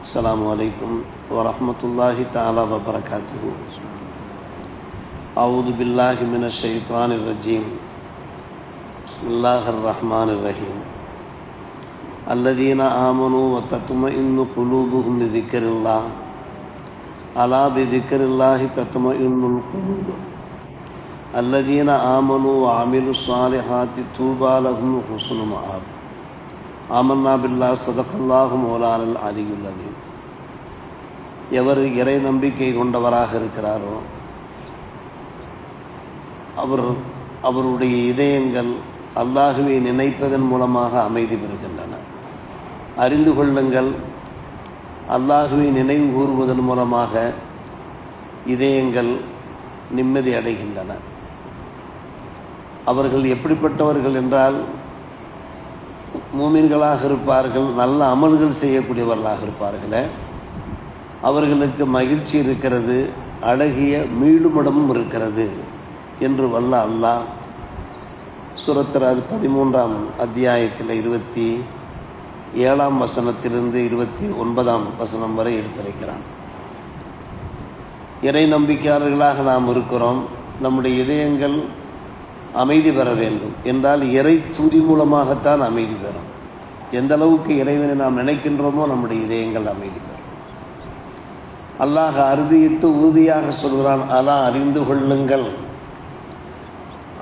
السلام عليكم ورحمة الله تعالى وبركاته. أعوذ بالله من الشيطان الرجيم. بسم الله الرحمن الرحيم. الذين آمنوا وتطمئن قلوبهم بذكر الله ألا بذكر الله تطمئن القلوب الذين آمنوا وعملوا الصالحات طوبى لهم وحسن مآب. ஆமன்னா பில்லா ஸதகல்லாஹு மௌலானல் அலியுல் அலீம். எவர் இறை நம்பிக்கை கொண்டவராக இருக்கிறாரோ அவருடைய இதயங்கள் அல்லாஹுவை நினைப்பதன் மூலமாக அமைதி பெறுகின்றன. அறிந்து கொள்ளுங்கள், அல்லாஹுவை நினைவு கூறுவதன் மூலமாக இதயங்கள் நிம்மதி அடைகின்றன. அவர்கள் எப்படிப்பட்டவர்கள் என்றால், மூமின்களாக இருப்பார்கள், நல்ல அமல்கள் செய்யக்கூடியவர்களாக இருப்பார்களே, அவர்களுக்கு மகிழ்ச்சி இருக்கிறது, அழகிய மீளுமிடமும் இருக்கிறது என்று வல்ல அல்லாஹ் சூரத் 13ஆம் அத்தியாயத்தில் 27ஆம் வசனத்திலிருந்து 29ஆம் வசனம் வரை எடுத்துரைக்கிறான். இறை நம்பிக்கையாளர்களாக நாம் இருக்கிறோம். நம்முடைய இதயங்கள் அமைதி பெற வேண்டும் என்றால் இறை துதி மூலமாகத்தான் அமைதி பெறும். எந்த அளவுக்கு இறைவனை நாம் நினைக்கின்றோமோ நம்முடைய இதயங்கள் அமைதி பெறும். அல்லாஹ் அறுதியிட்டு உறுதியாக சொல்கிறான், அலா அறிந்து கொள்ளுங்கள்,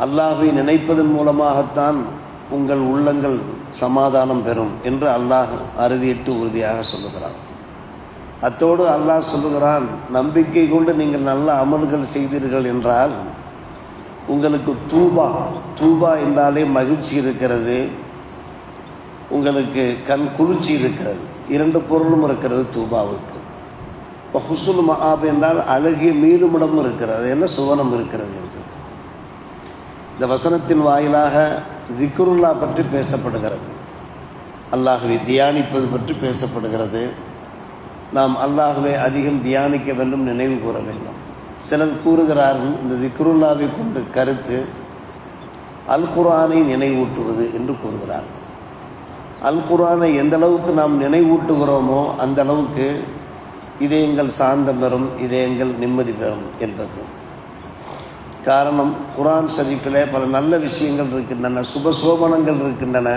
அல்லாஹை நினைப்பதன் மூலமாகத்தான் உங்கள் உள்ளங்கள் சமாதானம் பெறும் என்று அல்லாஹ் அறுதியிட்டு உறுதியாக சொல்லுகிறான். அத்தோடு அல்லாஹ் சொல்லுகிறான், நம்பிக்கை கொண்டு நீங்கள் நல்ல அமல்கள் செய்தீர்கள் என்றால் உங்களுக்கு தூபா என்றாலே மகிழ்ச்சி இருக்கிறது, உங்களுக்கு கண் குளிர்ச்சி இருக்கிறது. இரண்டு பொருளும் இருக்கிறது தூபாவுக்கு. இப்போ ஹுஸ்னுல் மஆப் என்றால் அழகிய மீளுமிடமும் இருக்கிறது, என்ன சுவனம் இருக்கிறது என்று இந்த வசனத்தின் வாயிலாக திக்ருல்லா பற்றி பேசப்படுகிறது. அல்லாஹுவை தியானிப்பது பற்றி பேசப்படுகிறது. நாம் அல்லாஹுவை அதிகம் தியானிக்க வேண்டும், நினைவு கூற வேண்டும். சிலர் கூறுகிறார்கள், இந்த திக்ருல்லாவை கொண்டு கருத்து அல் குர்ஆனை நினைவூட்டுவது என்று கூறுகிறார்கள். அல் குர்ஆனை எந்த அளவுக்கு நாம் நினைவூட்டுகிறோமோ அந்த அளவுக்கு இதயங்கள் சாந்தம் பெறும், இதயங்கள் நிம்மதி பெறும் என்பது காரணம். குர்ஆன் ஷரீஃபிலே பல நல்ல விஷயங்கள் இருக்கின்றன, சுபசோபனங்கள் இருக்கின்றன.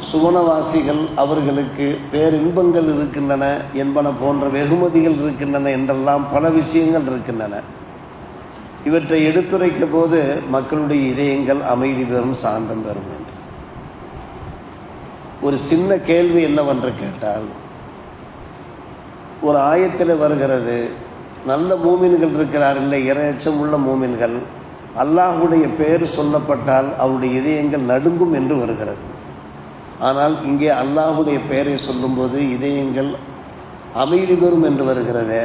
சுவனவாசிகள் அவர்களுக்கு பேரின்பங்கள் இருக்கின்றன என்பன போன்ற வெகுமதிகள் இருக்கின்றன என்றெல்லாம் பல விஷயங்கள் இருக்கின்றன. இவற்றை எடுத்துரைக்க போது மக்களுடைய இதயங்கள் அமைதி பெறும், சாந்தம் பெறும் என்று ஒரு சின்ன கேள்வி என்னவென்று கேட்டால், ஒரு ஆயத்தில் வருகிறது, நல்ல மூமின்கள் இருக்கிறார்கள், இரையச்சம் உள்ள மூமின்கள், அல்லாஹுடைய பெயர் சொல்லப்பட்டால் அவருடைய இதயங்கள் நடுங்கும் என்று வருகிறது. ஆனால் இங்கே அல்லாஹுடைய பெயரை சொல்லும்போது இதயங்கள் அமைதி பெறும் என்று வருகிறது.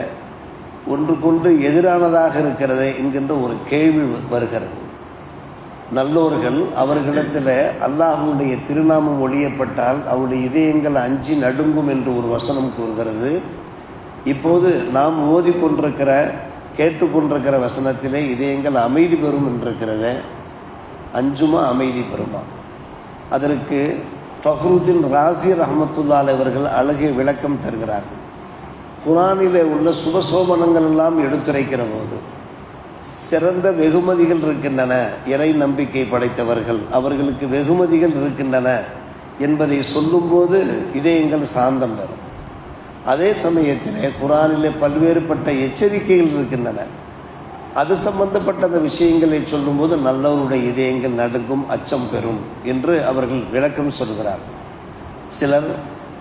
ஒன்றுக்கொன்று எதிரானதாக இருக்கிறது என்கின்ற ஒரு கேள்வி வருகிறது. நல்லோர்கள் அவர்களிடத்தில் அல்லாஹுடைய திருநாமம் ஒழியப்பட்டால் அவருடைய இதயங்கள் அஞ்சி நடுங்கும் என்று ஒரு வசனம் கூறுகிறது. இப்போது நாம் ஓதிக்கொண்டிருக்கிற கேட்டுக்கொண்டிருக்கிற வசனத்திலே இதயங்கள் அமைதி பெறும் என்றிருக்கிறது. அஞ்சுமா அமைதி பெறுமா? அதற்கு ஃபஹ்ருதீன் ராஸி ரஹ்மத்துல்லாஹி அவர்கள் அழகிய விளக்கம் தருகிறார்கள். குர்ஆனிலே உள்ள சுபசோபனங்கள் எல்லாம் எடுத்துரைக்கிற போது சிறந்த வெகுமதிகள் இருக்கின்றன. இறை நம்பிக்கை படைத்தவர்கள் அவர்களுக்கு வெகுமதிகள் இருக்கின்றன என்பதை சொல்லும்போது இதயங்கள் சாந்தம் பெறும். அதே சமயத்திலே குர்ஆனிலே பல்வேறுபட்ட எச்சரிக்கைகள் இருக்கின்றன. அது சம்பந்தப்பட்ட விஷயங்களை சொல்லும்போது நல்லவருடைய இதயங்கள் நடுங்கும், அச்சம் பெறும் என்று அவர்கள் விளக்கம் சொல்கிறார்கள். சிலர்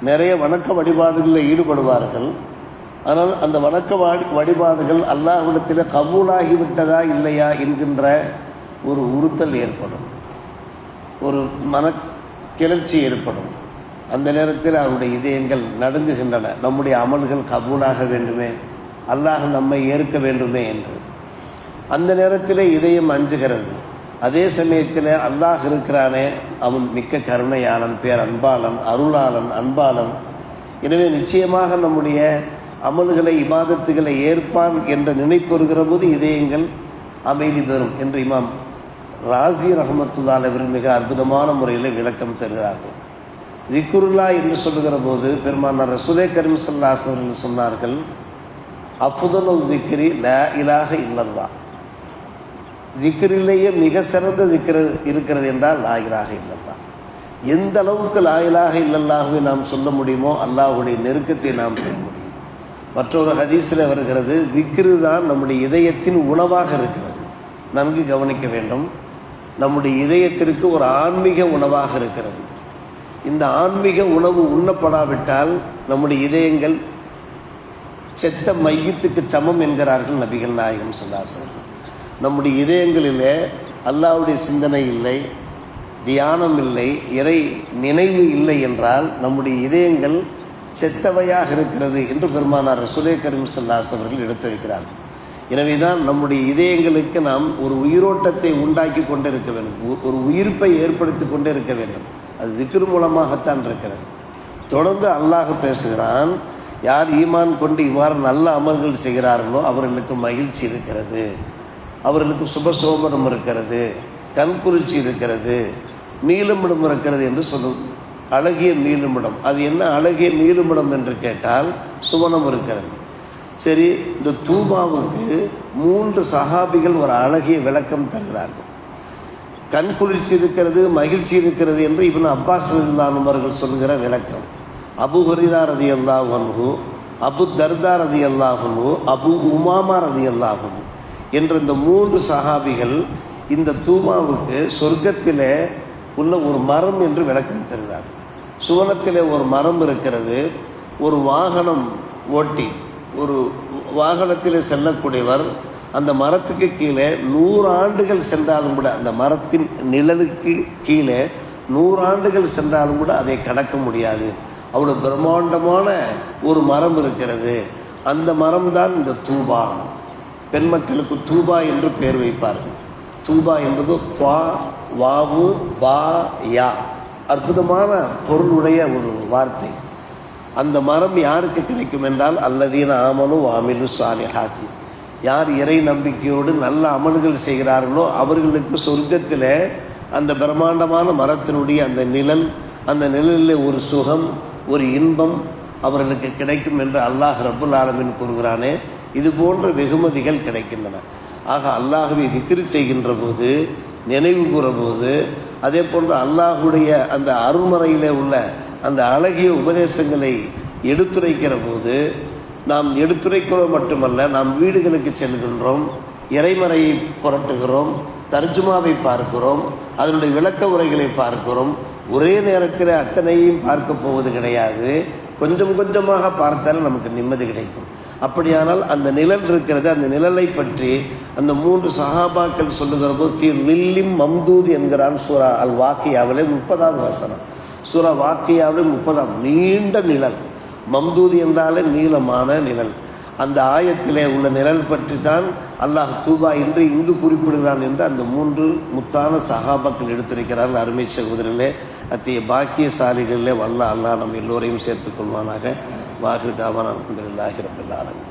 நிறைய வணக்க வழிபாடுகளில் ஈடுபடுவார்கள். ஆனால் அந்த வணக்க வழிபாடுகள் அல்லாஹ்விடத்தில் கபூலாகிவிட்டதா இல்லையா என்கின்ற ஒரு உறுத்தல் ஏற்படும், ஒரு மனக்கிளர்ச்சி ஏற்படும். அந்த நேரத்தில் அவருடைய இதயங்கள் நடுங்குகின்றன. நம்முடைய அமல்கள் கபூலாக வேண்டுமே, அல்லாஹ் நம்மை ஏற்க வேண்டுமே என்று அந்த நேரத்தில் இதயம் அஞ்சுகிறது. அதே சமயத்தில் அல்லாஹ் இருக்கிறானே, அவன் மிக்க கருணையாளன், பேர் அன்பாளன், அருளாளன், அன்பாளன். எனவே நிச்சயமாக நம்முடைய அமல்களை இபாதத்துகளை ஏற்பான் என்ற நினைப்பு வருகிற போது இதயங்கள் அமைதி பெறும் என்று இமாம் ராஸி ரஹ்மத்துல்லாஹி அவர்கள் மிக அற்புதமான முறையில் விளக்கம் தருகிறார்கள். திக்ருல்லா என்று சொல்லுகிற போது பெருமானார் ரசூலே கரீம் ஸல்லல்லாஹு அலைஹி வஸல்லம் சொன்னார்கள், அஃதலுல் திக்ரி லா இலாஹ இல்லல்லாஹ். திக்ரிலேயே மிக சிறந்த திக்ரு இருக்கிறது என்றால் லா இலாஹ இல்லல்லாஹ். எந்த அளவுக்கு லா இலாஹ இல்லல்லாஹ்வை நாம் சொல்ல முடியுமோ அல்லாஹ்வுடைய நெருக்கத்தை நாம் பெற முடியும். மற்றொரு ஹதீஸில் வருகிறது, திக்ரு தான் நம்முடைய இதயத்தின் உணவாக இருக்கிறது. நன்கு கவனிக்க வேண்டும். நம்முடைய இதயத்திற்கு ஒரு ஆன்மீக உணவாக இருக்கிறது. இந்த ஆன்மீக உணவு உண்ணப்படாவிட்டால் நம்முடைய இதயங்கள் செத்த மையத்துக்கு சமம் என்கிறார்கள் நபிகள் நாயகம் ஸல்லல்லாஹு அலைஹி வஸல்லம். நம்முடைய இதயங்களிலே அல்லாஹ்வுடைய சிந்தனை இல்லை, தியானம் இல்லை, இறை நினைவு இல்லை என்றால் நம்முடைய இதயங்கள் செத்தவையாக இருக்கிறது என்று பெருமானார் ரசூலே கரீம் ஸல்லல்லாஹு அலைஹி வஸல்லம் அவர்கள் எடுத்திருக்கிறார்கள். எனவே தான் நம்முடைய இதயங்களுக்கு நாம் ஒரு உயிரோட்டத்தை உண்டாக்கி கொண்டு இருக்க வேண்டும், ஒரு உயிர்ப்பை ஏற்படுத்தி கொண்டு இருக்க வேண்டும். அது திக்ர் மூலமாகத்தான் இருக்கிறது. தொடர்ந்து அல்லாஹ் பேசுகிறான், யார் ஈமான் கொண்டு இவ்வாறு நல்ல அமல்கள் செய்கிறார்களோ அவர்களுக்கு மகிழ்ச்சி இருக்கிறது, அவர்களுக்கு சுபசோபனம் இருக்கிறது, கண்குறிச்சி இருக்கிறது, மீளுமிடம் இருக்கிறது என்று சொல்லும். அழகிய மீளுமிடம், அது என்ன அழகிய மீளுமிடம் என்று கேட்டால் சுவனம் இருக்கிறது. சரி, இந்த தூபாவுக்கு 3 சஹாபிகள் ஒரு அழகிய விளக்கம் தருகிறார்கள். கண் குளிர்ச்சி இருக்கிறது, மகிழ்ச்சி இருக்கிறது என்று இப்னு அப்பாஸ் ரலியல்லாஹு அவர்கள் சொல்லுகிற விளக்கம். அபு ஹுரைரா ரலியல்லாஹு அன்ஹு, அபு தர்தா ரலியல்லாஹு அன்ஹு, அபு உமாமா ரலியல்லாஹு அன்ஹு என்ற இந்த 3 சஹாபிகள் இந்த தூபாவுக்கு சொர்க்கத்திலே உள்ள ஒரு மரம் என்று விளக்கம் தருகிறார். சுவனத்திலே ஒரு மரம் இருக்கிறது. ஒரு வாகனம் ஓட்டி ஒரு வாகனத்தில் செல்லக்கூடியவர் அந்த மரத்துக்கு கீழே 100 ஆண்டுகள் சென்றாலும் கூட, அந்த மரத்தின் நிழலுக்கு கீழே 100 ஆண்டுகள் சென்றாலும் கூட அதை கடக்க முடியாது. அவ்வளோ பிரம்மாண்டமான ஒரு மரம் இருக்கிறது. அந்த மரம்தான் இந்த தூபா. பெண் மக்களுக்கு தூபா என்று பெயர் வைப்பார்கள். தூபா என்பது துவா வாவு பா யா, அற்புதமான பொருளுடைய ஒரு வார்த்தை. அந்த மரம் யாருக்கு கிடைக்கும் என்றால் அல்லதீன ஆமனு வாமிலு சாலிஹாத்தி, யார் இறை நம்பிக்கையோடு நல்ல அமல்கள் செய்கிறார்களோ அவர்களுக்கு சொர்க்கத்தில் அந்த பிரம்மாண்டமான மரத்தினுடைய அந்த நிழல், அந்த நிழலில் ஒரு சுகம், ஒரு இன்பம் அவர்களுக்கு கிடைக்கும் என்று அல்லாஹ் ரப்புல் ஆலமீன் கூறுகிறானே. இது போன்ற வெகுமதிகள் கிடைக்கின்றன. ஆக அல்லாஹ்வை திக்ர் செய்கின்ற போது, நினைவு கூற போது, அதே போன்று அல்லாஹுடைய அந்த அருள்மறையிலே உள்ள அந்த அழகிய உபதேசங்களை எடுத்துரைக்கிற போது, நாம் எடுத்துரைக்கிறோம் மட்டுமல்ல, நாம் வீடுகளுக்கு செல்கின்றோம், இறைமறையை புரட்டுகிறோம், தர்ஜுமாவை பார்க்கிறோம், அதனுடைய விளக்க உரைகளை பார்க்கிறோம். ஒரே நேரத்தில் அத்தனையும் பார்க்க போவது கிடையாது. கொஞ்சம் கொஞ்சமாக பார்த்தாலும் நமக்கு நிம்மதி கிடைக்கும். அப்படியானால் அந்த நிழல் இருக்கிறது, அந்த நிழலை பற்றி அந்த 3 சஹாபாக்கள் சொல்லுகிற போது ஃபி லில்லிம் மம்தூத் என்கிறான் சூரா அல் வாக்கியாவிலே 30வது வசனம். சூரா வாக்கியாவிலே 30 நீண்ட நிழல். மம்தூத் என்றாலே நீளமான நிழல். அந்த ஆயத்திலே உள்ள நிழல் பற்றி தான் அல்லாஹ் தூபா என்று இங்கு குறிப்பிடுகிறான் என்று அந்த 3 முத்தான சஹாபாக்கள் எடுத்திருக்கிறார்கள். அருமை சகோதரர்களே, அத்தகைய பாக்கியசாலிகளிலே வல்ல அல்லாஹ் நம் எல்லோரையும் சேர்த்துக் கொள்வானாக. வாஹிர் தாவானா அல்ஹம்துலில்லாஹி ரப்பில் ஆலமீன்.